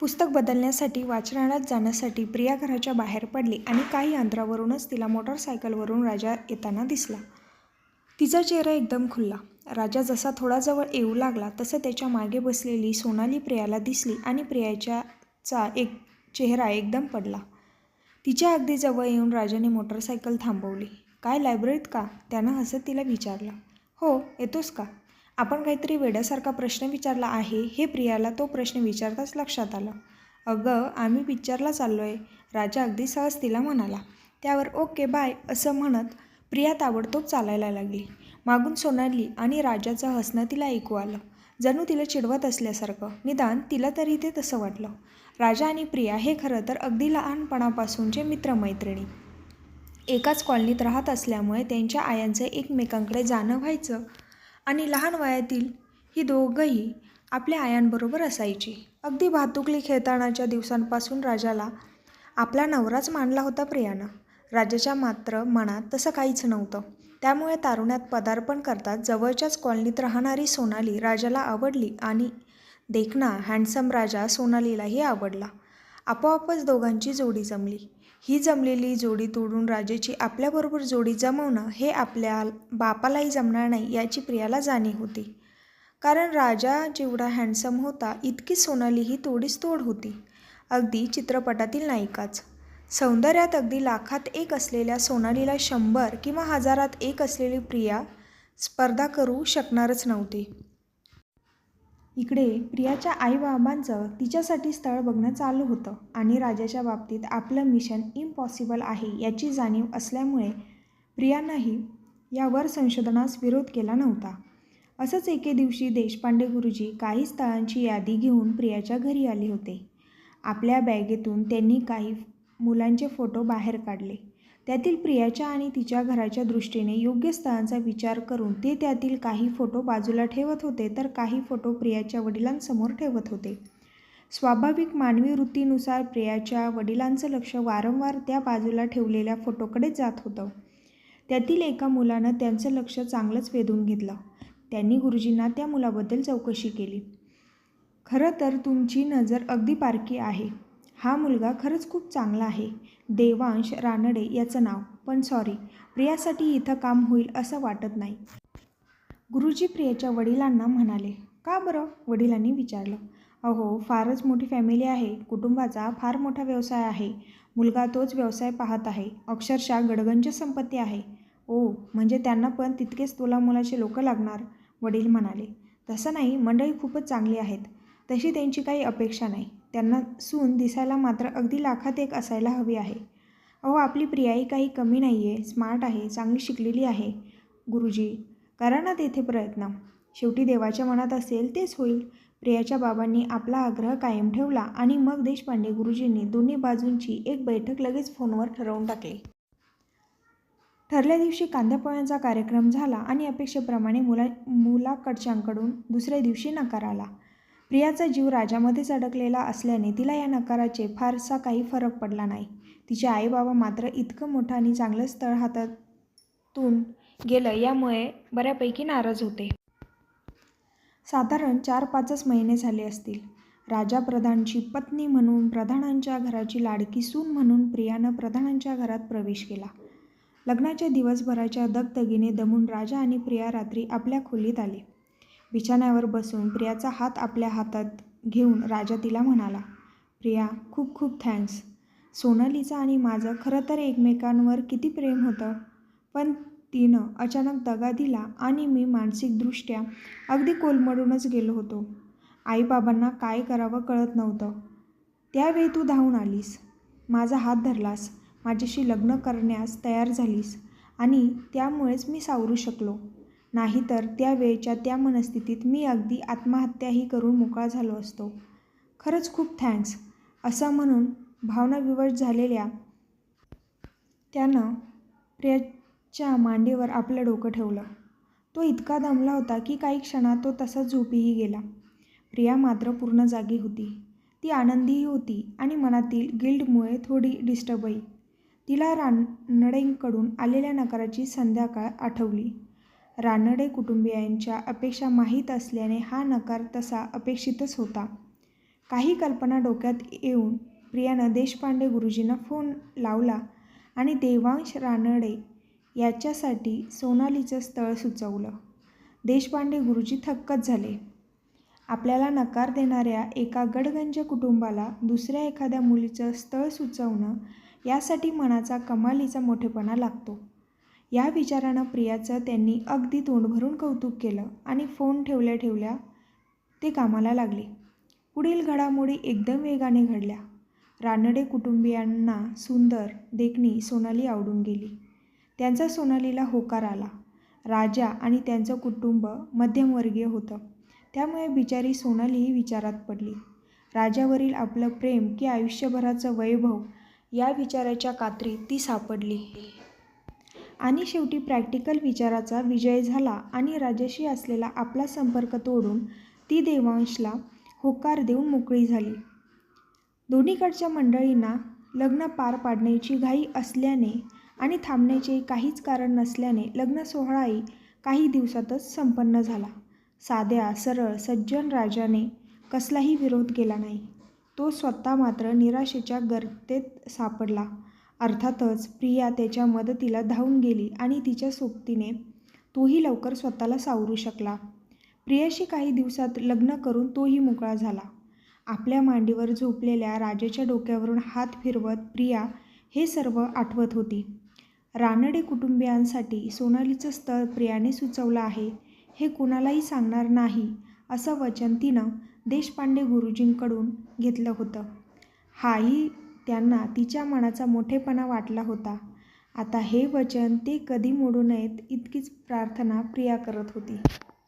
पुस्तक बदलण्यासाठी वाचनालयात जाण्यासाठी प्रिया घराच्या बाहेर पडली आणि काही अंतरावरूनच तिला मोटरसायकलवरून राजा येताना दिसला. तिचा चेहरा एकदम खुलला. राजा जसा थोडा जवळ येऊ लागला तसं त्याच्या मागे बसलेली सोनाली प्रियाला दिसली आणि प्रियाचा एक चेहरा एकदम पडला. तिच्या अगदी जवळ येऊन राजाने मोटरसायकल थांबवली. "काय लायब्ररीत का?" त्यानं हसत तिला विचारलं. "हो, येतोस का?" आपण काहीतरी वेड्यासारखा प्रश्न विचारला आहे हे प्रियाला तो प्रश्न विचारताच लक्षात आलं. "अगं, आम्ही पिक्चरला चाललोय," राजा अगदी सहज तिला म्हणाला. त्यावर "ओके, बाय" असं म्हणत प्रिया ताबडतोब चालायला लागली. मागून सोनाली आणि राजाचं हसणं तिला ऐकू आलं, जणू तिला चिडवत असल्यासारखं. निदान तिला तरी ते तसं वाटलं. राजा आणि प्रिया हे खरं तर अगदी लहानपणापासूनचे मित्रमैत्रिणी. एकाच कॉलनीत राहत असल्यामुळे त्यांच्या आयांचं एकमेकांकडे जाणं व्हायचं आणि लहान वयातील ही दोघंही आपल्या आयांबरोबर असायची. अगदी भातुकली खेळतानाच्या दिवसांपासून राजाला आपला नवराच मानला होता प्रियानं. राजाच्या मात्र मनात तसं काहीच नव्हतं. त्यामुळे तारुण्यात पदार्पण करताच जवळच्याच कॉलनीत राहणारी सोनाली राजाला आवडली आणि देखणा हँडसम राजा सोनालीलाही आवडला. आपोआपच दोघांची जोडी जमली. ही जमलेली जोडी तोडून राजाची आपल्याबरोबर जोडी जमवणं हे आपल्या बापालाही जमणार नाही याची प्रियाला जाणीव होती. कारण राजा जेवढा हँडसम होता इतकीच सोनालीही थोडीच तोड होती. अगदी चित्रपटातील नायिकाच. सौंदर्यात अगदी लाखात एक असलेल्या सोनालीला 100 किंवा हजारात एक असलेली प्रिया स्पर्धा करू शकणारच नव्हती. इकडे प्रियाच्या आईबाबांचं तिच्यासाठी स्थळ बघणं चालू होतं आणि राजाच्या बाबतीत आपलं मिशन इम्पॉसिबल आहे याची जाणीव असल्यामुळे प्रियानंही यावर संशोधनास विरोध केला नव्हता. असंच एके दिवशी देशपांडे गुरुजी काही स्थळांची यादी घेऊन प्रियाच्या घरी आले होते. आपल्या बॅगेतून त्यांनी काही मुलांचे फोटो बाहेर काढले. त्यातील प्रियाच्या आणि तिच्या घराच्या दृष्टीने योग्य स्थळांचा विचार करून ते त्यातील काही फोटो बाजूला ठेवत होते तर काही फोटो प्रियाच्या वडिलांसमोर ठेवत होते. स्वाभाविक मानवी वृत्तीनुसार प्रियाच्या वडिलांचं लक्ष वारंवार त्या बाजूला ठेवलेल्या फोटोकडेच जात होतं. त्यातील एका मुलानं त्यांचं लक्ष चांगलंच वेधून घेतलं. त्यांनी गुरुजींना त्या मुलाबद्दल चौकशी केली. "खरं तर तुमची नजर अगदी पारखी आहे. हा मुलगा खरंच खूप चांगला आहे. देवांश रानडे याचं नाव. पण सॉरी, प्रियासाठी इथं काम होईल असं वाटत नाही." गुरुजी प्रियाच्या वडिलांना म्हणाले. "का बरं?" वडिलांनी विचारलं. "अहो, फारच मोठी फॅमिली आहे. कुटुंबाचा फार मोठा व्यवसाय आहे. मुलगा तोच व्यवसाय पाहत आहे. अक्षरशः गडगंज संपत्ती आहे." "ओ, म्हणजे त्यांना पण तितकेच तोलामोलाचे लोक लागणार?" वडील म्हणाले. "तसं नाही, मंडळी खूपच चांगली आहेत. तशी त्यांची काही अपेक्षा नाही. त्यांना सून दिसायला मात्र अगदी लाखात एक असायला हवी आहे." "अहो, आपली प्रियाही काही कमी नाही आहे. स्मार्ट आहे, चांगली शिकलेली आहे." "गुरुजी, करा ना तेथे प्रयत्न. शेवटी देवाच्या मनात असेल तेच होईल." प्रियाच्या बाबांनी आपला आग्रह कायम ठेवला आणि मग देशपांडे गुरुजींनी दोन्ही बाजूंची एक बैठक लगेच फोनवर ठरवून टाकली. ठरल्या दिवशी कांद्यापोह्यांचा कार्यक्रम झाला आणि अपेक्षेप्रमाणे मुलाकडच्यांकडून दुसऱ्या दिवशी नकार आला. प्रियाचा जीव राजामध्येच अडकलेला असल्याने तिला या नकाराचे फारसा काही फरक पडला नाही. तिचे आईबाबा मात्र इतकं मोठं आणि चांगलं स्थळ हातातून गेलं यामुळे बऱ्यापैकी नाराज होते. साधारण 4-5च महिने झाले असतील. राजाप्रधानची पत्नी म्हणून, प्रधानांच्या घराची लाडकी सून म्हणून प्रियानं प्रधानांच्या घरात प्रवेश केला. लग्नाच्या दिवसभराच्या दगदगीने दमून राजा आणि प्रिया रात्री आपल्या खोलीत आले. बिछाण्यावर बसून प्रियाचा हात आपल्या हातात घेऊन राजा तिला म्हणाला. "प्रिया, खूप खूप थँक्स. सोनालीचं आणि माझं खरं तर एकमेकांवर किती प्रेम होतं. पण तिनं अचानक दगा दिला आणि मी मानसिकदृष्ट्या अगदी कोलमडूनच गेलो होतो. आईबाबांना काय करावं कळत नव्हतं. त्यावेळी तू धावून आलीस. माझा हात धरलास. माझ्याशी लग्न करण्यास तयार झालीस आणि त्यामुळेच मी सावरू शकलो. नाहीतर त्या वेळच्या त्या मनस्थितीत मी अगदी आत्महत्याही करून मोकळा झालो असतो. खरंच खूप थँक्स." असं म्हणून भावनाविवश झालेल्या त्यानं प्रियाच्या मांडीवर आपलं डोकं ठेवलं. तो इतका दमला होता की काही क्षणात तो तसाच झोपीही गेला. प्रिया मात्र पूर्ण जागी होती. ती आनंदीही होती आणि मनातील गिल्टमुळे थोडी डिस्टर्बही. तिला रानडेंकडून आलेल्या नकाराची संध्याकाळ आठवली. रानडे कुटुंबियांच्या अपेक्षा माहीत असल्याने हा नकार तसा अपेक्षितच होता. काही कल्पना डोक्यात येऊन प्रियानं देशपांडे गुरुजींना फोन लावला आणि देवांश रानडे याच्यासाठी सोनालीचं स्थळ सुचवलं. देशपांडे गुरुजी थक्कच झाले. आपल्याला नकार देणाऱ्या एका गडगंज कुटुंबाला दुसऱ्या एखाद्या मुलीचं स्थळ सुचवणं यासाठी मनाचा कमालीचा मोठेपणा लागतो. या विचारानं प्रियाचं त्यांनी अगदी तोंड भरून कौतुक केलं आणि फोन ठेवल्या ठेवल्या ते कामाला लागले. पुढील घडामोडी एकदम वेगाने घडल्या. रानडे कुटुंबियांना सुंदर देखणी सोनाली आवडून गेली. त्यांचा सोनालीला होकार आला. राजा आणि त्यांचं कुटुंब मध्यमवर्गीय होतं, त्यामुळे बिचारी सोनालीही विचारात पडली. राजावरील आपलं प्रेम की आयुष्यभराचं वैभव या विचाराच्या कात्रीत ती सापडली. आणि शेवटी प्रॅक्टिकल विचाराचा विजय झाला आणि राजाशी असलेला आपला संपर्क तोडून ती देवांशला होकार देऊन मोकळी झाली. दोन्हीकडच्या मंडळींना लग्न पार पाडण्याची घाई असल्याने आणि थांबण्याचे काहीच कारण नसल्याने लग्न सोहळाही काही दिवसातच संपन्न झाला. साध्या सरळ सज्जन राजाने कसलाही विरोध केला नाही. तो स्वतः मात्र निराशेच्या गर्तेत सापडला. अर्थातच प्रिया त्याच्या मदतीला धावून गेली आणि तिच्या सोबतीने तोही लवकर स्वतःला सावरू शकला. प्रियाशी काही दिवसात लग्न करून तोही मोकळा झाला. आपल्या मांडीवर झोपलेल्या राजाच्या डोक्यावरून हात फिरवत प्रिया हे सर्व आठवत होती. रानडे कुटुंबियांसाठी सोनालीचं स्थळ प्रियाने सुचवलं आहे हे कुणालाही सांगणार नाही असं वचन तिनं देशपांडे गुरुजींकडून घेतलं होतं. हाही त्यांना तिच्या मनाचा मोठेपणा वाटला होता. आता हे वचन ते कधी मोडू नयेत इतकीच प्रार्थना प्रिया करत होती.